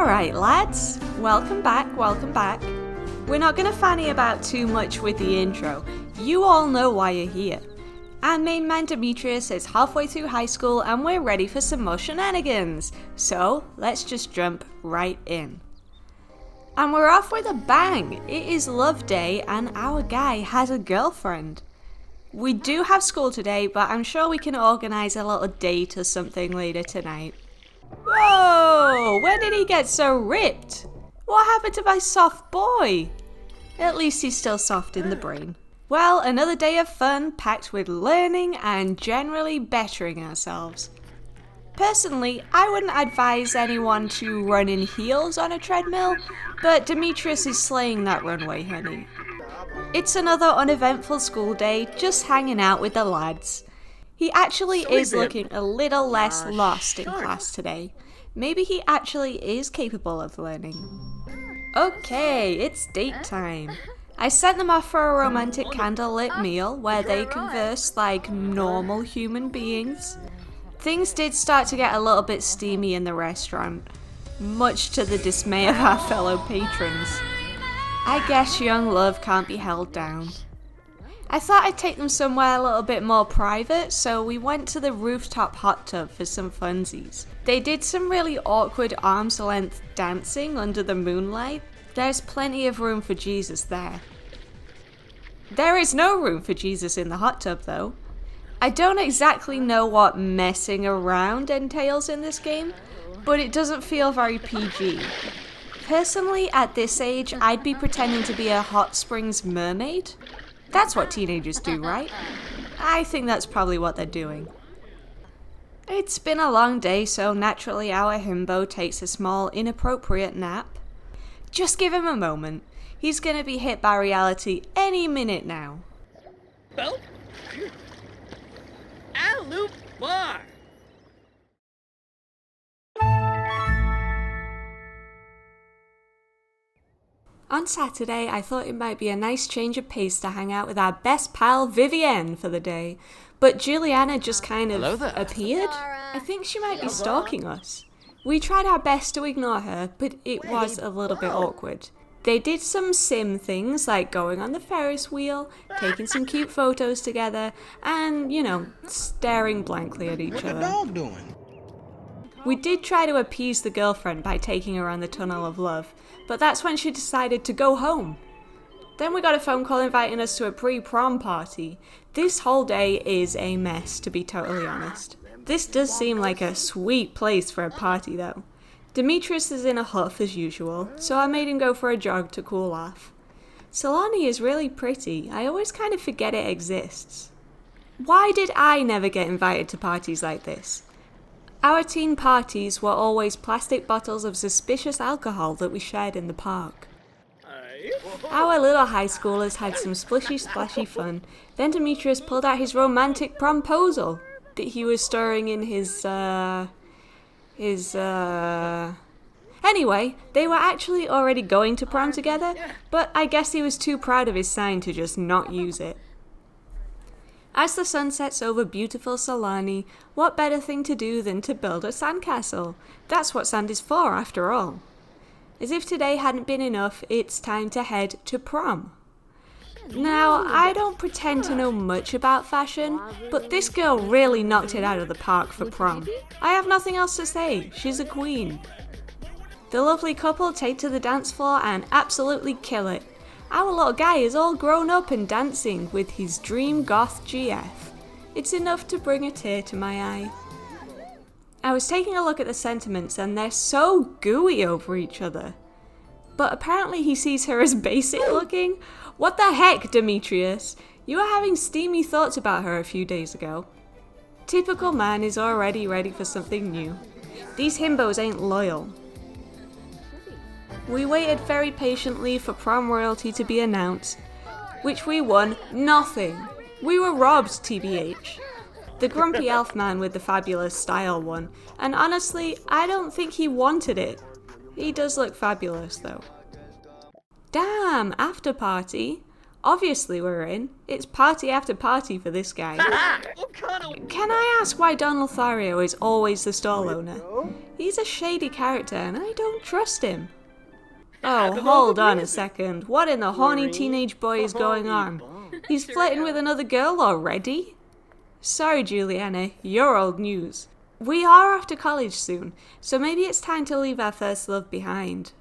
Alright lads, welcome back. We're not going to fanny about too much with the intro. You all know why you're here. Our main man Demetrius is halfway through high school and we're ready for some more shenanigans. So let's just jump right in. And we're off with a bang. It is Love Day and our guy has a girlfriend. We do have school today, but I'm sure we can organise a little date or something later tonight. Whoa! When did he get so ripped? What happened to my soft boy? At least he's still soft in the brain. Well, another day of fun packed with learning and generally bettering ourselves. Personally, I wouldn't advise anyone to run in heels on a treadmill, but Demetrius is slaying that runway, honey. It's another uneventful school day, just hanging out with the lads. He actually is looking a little less lost in class today. Maybe he actually is capable of learning. Okay, it's date time. I sent them off for a romantic candlelit meal where they converse like normal human beings. Things did start to get a little bit steamy in the restaurant, much to the dismay of our fellow patrons. I guess young love can't be held down. I thought I'd take them somewhere a little bit more private, so we went to the rooftop hot tub for some funsies. They did some really awkward arm's length dancing under the moonlight. There's plenty of room for Jesus there. There is no room for Jesus in the hot tub though. I don't exactly know what messing around entails in this game, but it doesn't feel very PG. Personally, at this age, I'd be pretending to be a hot springs mermaid. That's what teenagers do, right? I think that's probably what they're doing. It's been a long day, so naturally our himbo takes a small, inappropriate nap. Just give him a moment. He's gonna be hit by reality any minute now. Well, Alu Bar. On Saturday, I thought it might be a nice change of pace to hang out with our best pal Vivienne for the day, but Juliana just kind of appeared. I think she might be stalking us. We tried our best to ignore her, but it was a little bit awkward. They did some sim things like going on the Ferris wheel, taking some cute photos together, and, staring blankly at each other. What the dog doing? We did try to appease the girlfriend by taking her on the Tunnel of Love, but that's when she decided to go home. Then we got a phone call inviting us to a pre-prom party. This whole day is a mess, to be totally honest. This does seem like a sweet place for a party though. Demetrius is in a huff as usual, so I made him go for a jog to cool off. Solani is really pretty. I always kind of forget it exists. Why did I never get invited to parties like this? Our teen parties were always plastic bottles of suspicious alcohol that we shared in the park. Our little high schoolers had some splishy splashy fun. Then Demetrius pulled out his romantic promposal that he was storing in his Anyway, they were actually already going to prom together, but I guess he was too proud of his sign to just not use it. As the sun sets over beautiful Solani, what better thing to do than to build a sandcastle? That's what sand is for, after all. As if today hadn't been enough, it's time to head to prom. Now, I don't pretend to know much about fashion, but this girl really knocked it out of the park for prom. I have nothing else to say, she's a queen. The lovely couple take to the dance floor and absolutely kill it. Our little guy is all grown up and dancing with his dream goth GF. It's enough to bring a tear to my eye. I was taking a look at the sentiments and they're so gooey over each other. But apparently he sees her as basic looking. What the heck, Demetrius? You were having steamy thoughts about her a few days ago. Typical man is already ready for something new. These himbos ain't loyal. We waited very patiently for prom royalty to be announced, which we won nothing. We were robbed, TBH. The grumpy elf man with the fabulous style won, and honestly, I don't think he wanted it. He does look fabulous though. Damn, after party. Obviously we're in. It's party after party for this guy. What kind of... Can I ask why Don Lothario is always the stall owner? He's a shady character and I don't trust him. Oh, hold on a second. What in the horny teenage boy is going on? He's flirting with another girl already? Sorry, Juliana, you're old news. We are off to college soon, so maybe it's time to leave our first love behind.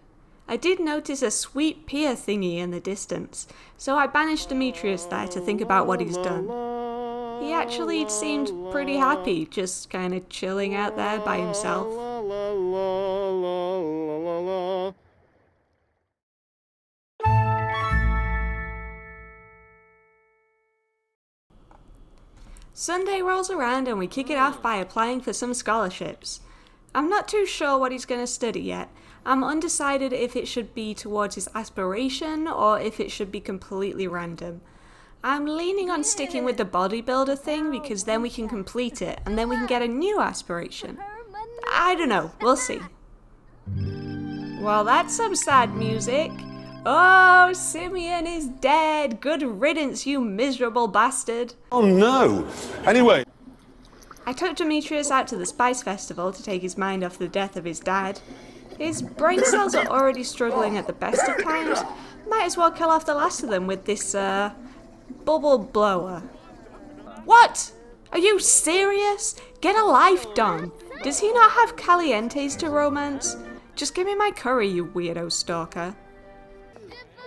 I did notice a sweet pier thingy in the distance, so I banished Demetrius there to think about what he's done. He actually seemed pretty happy, just kind of chilling out there by himself. Sunday rolls around and we kick it off by applying for some scholarships. I'm not too sure what he's going to study yet. I'm undecided if it should be towards his aspiration or if it should be completely random. I'm leaning on sticking with the bodybuilder thing because then we can complete it and then we can get a new aspiration. I don't know, we'll see. Well, that's some sad music. Oh, Simeon is dead. Good riddance, you miserable bastard. Oh no! Anyway. I took Demetrius out to the Spice Festival to take his mind off the death of his dad. His brain cells are already struggling at the best of times. Might as well kill off the last of them with this, bubble blower. What? Are you serious? Get a life, Don. Does he not have calientes to romance? Just give me my curry, you weirdo stalker.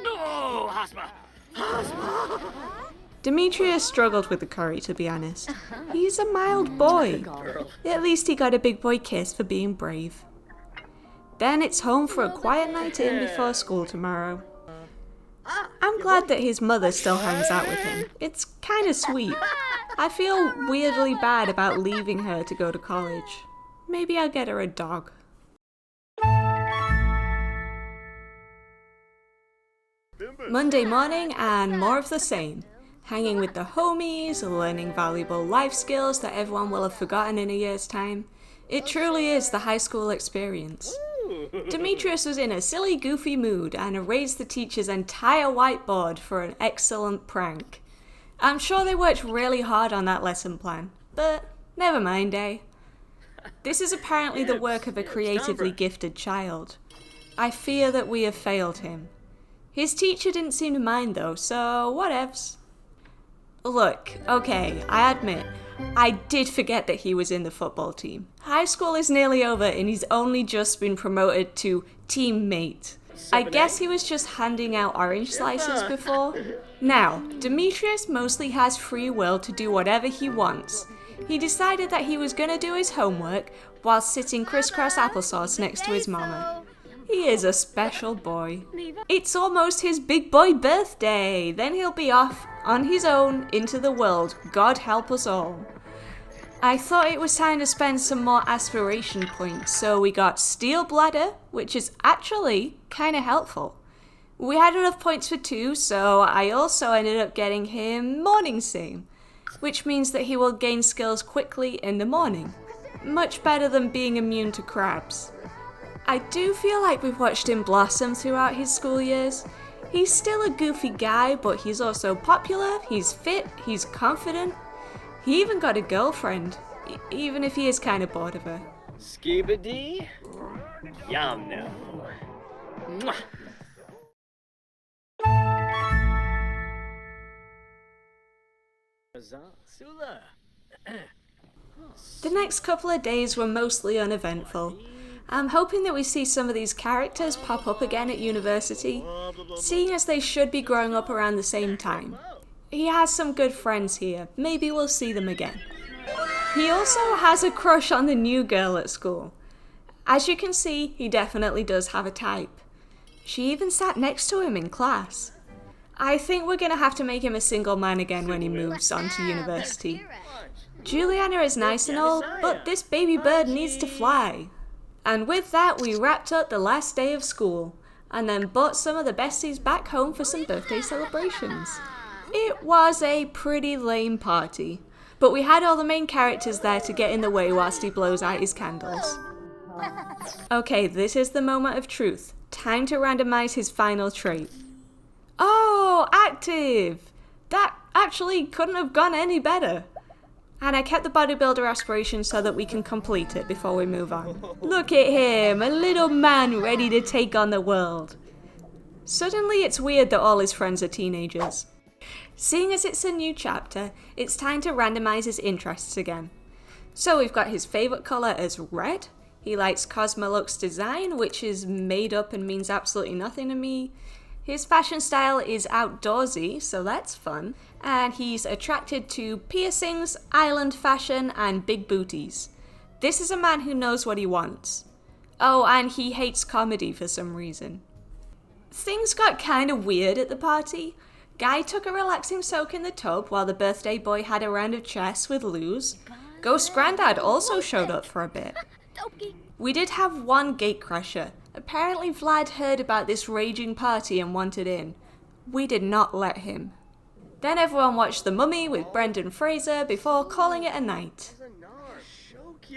No, Hosmer! Demetrius struggled with the curry, to be honest. He's a mild boy. At least he got a big boy kiss for being brave. Then it's home for a quiet night in before school tomorrow. I'm glad that his mother still hangs out with him. It's kind of sweet. I feel weirdly bad about leaving her to go to college. Maybe I'll get her a dog. Monday morning and more of the same. Hanging with the homies, learning valuable life skills that everyone will have forgotten in a year's time. It truly is the high school experience. Demetrius was in a silly, goofy mood and erased the teacher's entire whiteboard for an excellent prank. I'm sure they worked really hard on that lesson plan, but never mind, eh? This is apparently the work of a creatively gifted child. I fear that we have failed him. His teacher didn't seem to mind though, so whatevs. Look, okay, I admit, I did forget that he was in the football team. High school is nearly over and he's only just been promoted to teammate. I guess he was just handing out orange slices before. Now, Demetrius mostly has free will to do whatever he wants. He decided that he was gonna do his homework while sitting crisscross applesauce next to his mama. He is a special boy. It's almost his big boy birthday. Then he'll be off on his own into the world. God help us all. I thought it was time to spend some more aspiration points, so we got Steel Bladder, which is actually kind of helpful. We had enough points for 2, so I also ended up getting him Morning Sing, which means that he will gain skills quickly in the morning. Much better than being immune to crabs. I do feel like we've watched him blossom throughout his school years. He's still a goofy guy, but he's also popular, he's fit, he's confident. He even got a girlfriend, even if he is kind of bored of her. Skibidi? Yum no. Mwah. Sula. The next couple of days were mostly uneventful. I'm hoping that we see some of these characters pop up again at university, seeing as they should be growing up around the same time. He has some good friends here, maybe we'll see them again. He also has a crush on the new girl at school. As you can see, he definitely does have a type. She even sat next to him in class. I think we're gonna have to make him a single man again when he moves on to university. Juliana is nice and all, but this baby bird needs to fly. And with that, we wrapped up the last day of school, and then brought some of the besties back home for some birthday celebrations. It was a pretty lame party, but we had all the main characters there to get in the way whilst he blows out his candles. Okay, this is the moment of truth. Time to randomize his final trait. Oh, active! That actually couldn't have gone any better. And I kept the bodybuilder aspiration so that we can complete it before we move on. Look at him, a little man ready to take on the world. Suddenly it's weird that all his friends are teenagers. Seeing as it's a new chapter, it's time to randomize his interests again. So we've got his favourite colour as red. He likes Cosmolux design, which is made up and means absolutely nothing to me. His fashion style is outdoorsy, so that's fun. And he's attracted to piercings, island fashion, and big booties. This is a man who knows what he wants. Oh, and he hates comedy for some reason. Things got kind of weird at the party. Guy took a relaxing soak in the tub while the birthday boy had a round of chess with Luz. Ghost Grandad also showed up for a bit. We did have one gatecrasher. Apparently Vlad heard about this raging party and wanted in. We did not let him. Then everyone watched The Mummy with Brendan Fraser before calling it a night.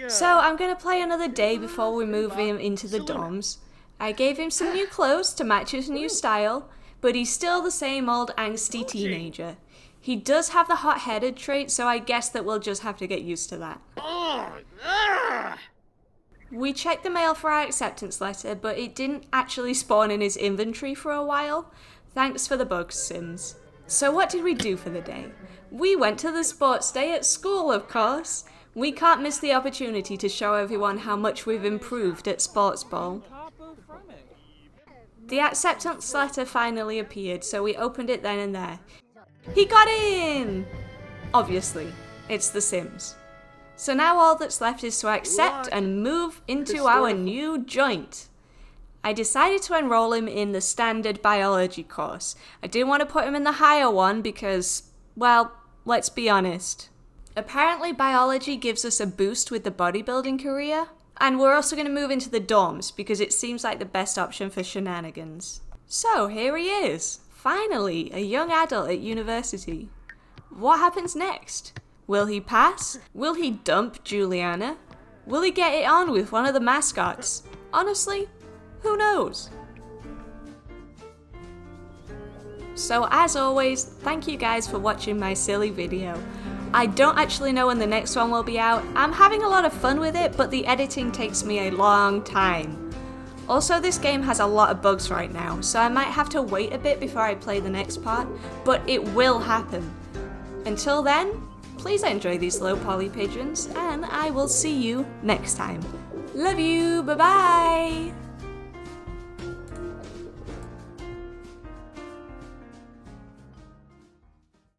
So I'm gonna play another day before we move him into the dorms. I gave him some new clothes to match his new style, but he's still the same old angsty teenager. He does have the hot-headed trait, so I guess that we'll just have to get used to that. We checked the mail for our acceptance letter, but it didn't actually spawn in his inventory for a while. Thanks for the bugs, Sims. So what did we do for the day? We went to the sports day at school, of course. We can't miss the opportunity to show everyone how much we've improved at sports ball. The acceptance letter finally appeared, so we opened it then and there. He got in! Obviously, it's The Sims. So now all that's left is to accept and move into our new joint. I decided to enroll him in the standard biology course. I didn't want to put him in the higher one because, well, let's be honest. Apparently biology gives us a boost with the bodybuilding career, and we're also going to move into the dorms because it seems like the best option for shenanigans. So here he is, finally a young adult at university. What happens next? Will he pass? Will he dump Juliana? Will he get it on with one of the mascots? Honestly, who knows? So as always, thank you guys for watching my silly video. I don't actually know when the next one will be out. I'm having a lot of fun with it, but the editing takes me a long time. Also, this game has a lot of bugs right now, so I might have to wait a bit before I play the next part, but it will happen. Until then, please enjoy these low poly pigeons, and I will see you next time. Love you, bye bye!